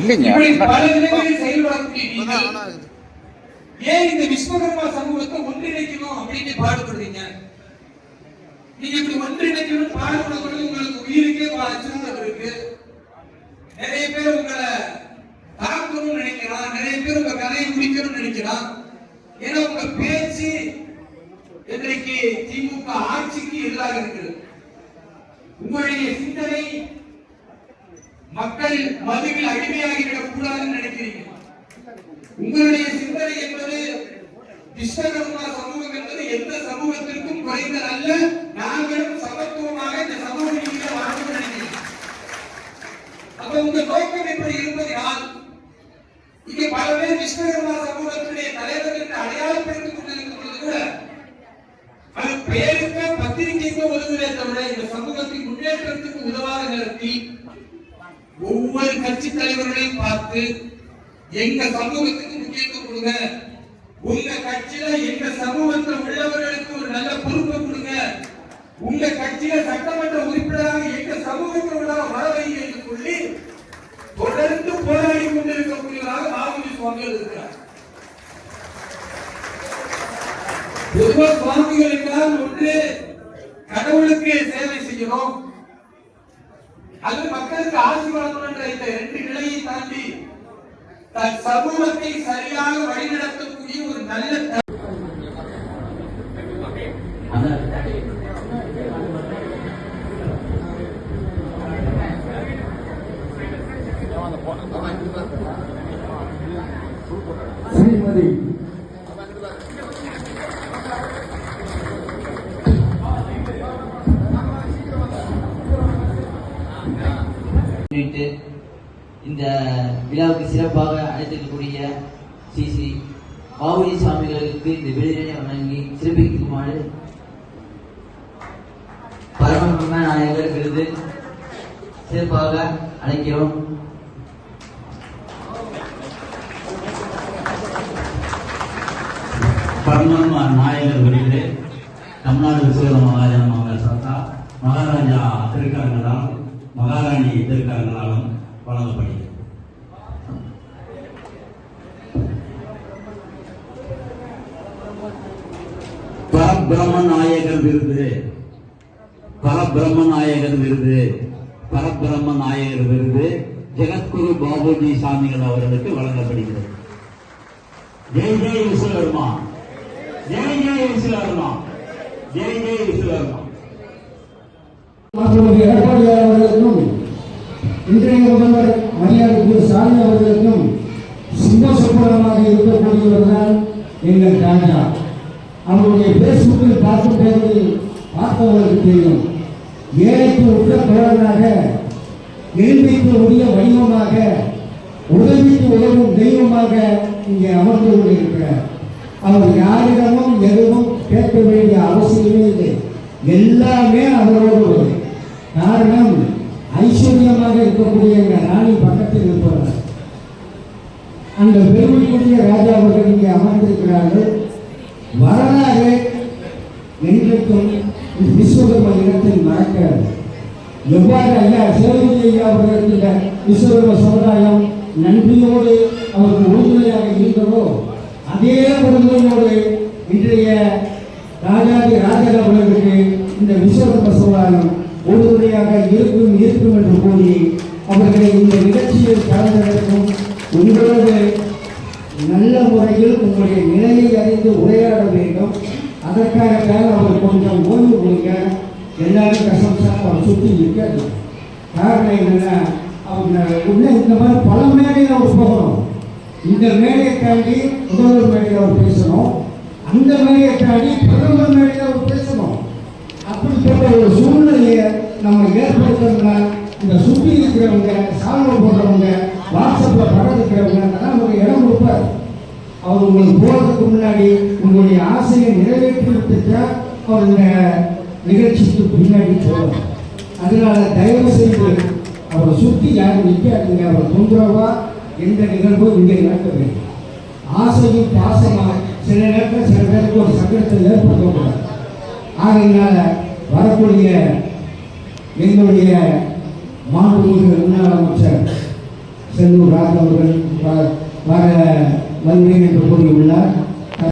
பல நிலைகளில் செயல்படக்கூடிய நீங்கள் ஏன் இந்த விஸ்வகர்மா சமூகத்தை ஒன்றிணைக்கணும் அப்படின்னு பாடுபடுறீங்க? நீங்க இப்படி ஒன்றிணைக்கணும் பாடுபடுறது உங்களுக்கு உயிருக்கே அச்சுறுத்தல் இருக்கு. நிறைய பேர் உங்களை தாக்கணும்னு நினைக்கிறான், நிறைய பேர் உங்க கதையை முடிக்கணும்னு நினைக்கிறான். ஏன்னா உங்க பேச்சு இன்றைக்கு திமுக ஆட்சிக்கு எதிராக இருக்கு. உங்களுடைய சிந்தனை மக்கள் மதுவில் அடிமையாகிவிடக் கூடாதுன்னு நினைக்கிறீங்க. உங்களுடைய சிந்தனை என்பது விஸ்வகர்மா சமூகம் என்பது எந்த சமூகத்திற்கும் குறைந்தது அல்ல. நாங்களும் சமத்துவமாக இந்த சமூகத்தில் வாழணும்னு நினைக்கிறீங்க. அப்ப உங்க நோக்கம் எப்படி இருப்பதால் இங்கே பல பேர் விஸ்வகர்மா சமூகத்துடைய தலைவர் என்று அடையாளப்படுத்திக் கொண்டிருக்கும் பொழுது கூட அது பெயருக்கு பத்திரிகைக்கு உதவுவதே தவிர இந்த சமூகத்தின் முன்னேற்றத்துக்கு உதவாத நேரத்தில் ஒவ்வொரு கட்சி தலைவர்களையும் பார்த்து எங்க சமூகத்துக்கு முக்கியத்துவம் கொடுங்க, உங்க கட்சியில எங்க சமூகத்தில் உள்ளவர்களுக்கு ஒரு நல்ல பொறுப்பை கொடுங்க, உங்க கட்சியில சட்டமன்ற உறுப்பினராக எங்க சமூகத்தில் உள்ளவர் வர வைங்க என்று சொல்லி தொடர்ந்து போராடி கொண்டிருக்கக்கூடியவராக மாவுதி சுவாமிகள் இருக்கிறார். பொதுவாக சுவாமிகள் என்றால் ஒன்று கடவுளுக்கு சேவை செய்யணும், அது மக்களுக்கு ஆசி வழங்கணும் என்ற இந்த ரெண்டு நிலையை தாண்டி தன் சமூகத்தை சரியாக வழிநடத்தக்கூடிய ஒரு நல்ல ஸ்ரீமதி இந்த விழாவுக்கு சிறப்பாக அழைத்திருக்கக்கூடிய ஸ்ரீ மாவுதி சுவாமிகளுக்கு இந்த விருதினை வழங்கி சிறப்பிக்குமாறு பரம நாயகர் விருது சிறப்பாக அழைக்கிறோம். பரம நாயகர் விருது தமிழ்நாடு விஸ்வகர்மா மகாஜன மங்கள சத்தா மகாராஜா திருக்கரங்களால் மகாராணி திருக்கரங்களாலும் வழங்கப்படுகிறது. பரபிரம்ம நாயகர் விருது ஜெகத்குரு பாபுஜி சாமிகள் அவர்களுக்கு வழங்கப்படுகிறது. ஜெய் ஜெய் விஸ்வகர்மா, ஜெய் ஜெய் விஸ்வகர்மா, ஜெய் ஜெய் விஸ்வகர்மா. அவர்களுக்கும் இன்றைய முதல்வர் மரியாதைக்குரிய ஸ்டாலின் அவர்களுக்கும் சிம்மசப்பரமாக இருக்கக்கூடியவர்கள் எங்கள் ராஜா. அவருடைய பேஸ்புக்கில் பார்க்கும் பேரில் பார்த்தவர்களுக்கு தெரியும். ஏழைக்கு உற்ற தோழனாக, எளிமைக்கு உரிய வடிவமாக, உதவிக்கு உதவும் தெய்வமாக இங்கே அமர்ந்து கொண்டிருக்கிறார். அவர் யாரிடமும் எதுவும் கேட்க வேண்டிய அவசியமே இல்லை. எல்லாமே அவரோடு காரணம் ஐஸ்வர்யமாக இருக்கக்கூடிய எங்கள் ராணி பக்கத்தில் இருப்பவர். அந்த பெருமைக்குரிய ராஜா அவர்கள் இங்கே அமர்ந்திருக்கிறார்கள். வரலாறு என்றைக்கும் விஸ்வகர்மா இடத்தில் மறக்கிறது. எவ்வாறு ஐயா சேவதி ஐயா அவர்களுக்கு இந்த விஸ்வகர்ம சமுதாயம் நன்றியோடு அவருக்கு உறுதுணையாக இருந்ததோ அதே உறுதுணையோடு இன்றைய ராஜாதி ராஜா அவர்களுக்கு இந்த விஸ்வகர்ம சமுதாயம் உறுதுணையாக இருக்கும் என்று கூறி அவர்களை இந்த நிகழ்ச்சியில் கலந்ததற்கும் உங்களோடு நல்ல முறையில் உங்களுடைய நிலையை அறிந்து உரையாட வேண்டும். அதற்காகத்தான் அவர் கொஞ்சம் ஓய்வு கொடுங்க. எல்லாரும் கசம்சா அவர் சுற்றி இருக்காது. காரணம் என்னென்னா அவங்க உள்ள இந்த மாதிரி பல மேடையில் அவர் போகணும். இந்த மேடையை தாண்டி முதல்வர் மேடையில் அவர் பேசணும், அந்த மேடையை தாண்டி பிரதமர் மேடையில் அவர் பேசணும். அப்படிப்பட்ட ஒரு சூழ்நிலையை நம்ம ஏற்படுத்தணும்னா இந்த சுற்றி இருக்கிறவங்க, சால்வை போடுறவங்க, வாட்ஸ்அப்பில் படம் இருக்கிறவங்க அதெல்லாம் ஒரு இடம் கொடுப்பார். அவர் உங்களுக்கு போகிறதுக்கு முன்னாடி உங்களுடைய ஆசையை நிறைவேற்றி விட்டுட்டா அவர் இந்த நிகழ்ச்சிக்கு பின்னாடி போகணும். அதனால தயவு செய்து அவரை சுற்றி யாரும் நிற்காதீங்க. அவர் தொந்தரவா எந்த நிகழ்வும் இங்கே நடக்க வேண்டும். ஆசையும் பாசமாக சில நேரத்தில் சில பேருக்கு ஒரு சங்கடத்தை ஏற்படுத்தக்கூடாது. ஆகையினால வரக்கூடிய எங்களுடைய மாண்புமிகு முன்னாள் அமைச்சர் செல்லூர் ராஜ் அவர்கள் வர வருகிறேன் என்று கூறியுள்ளார்.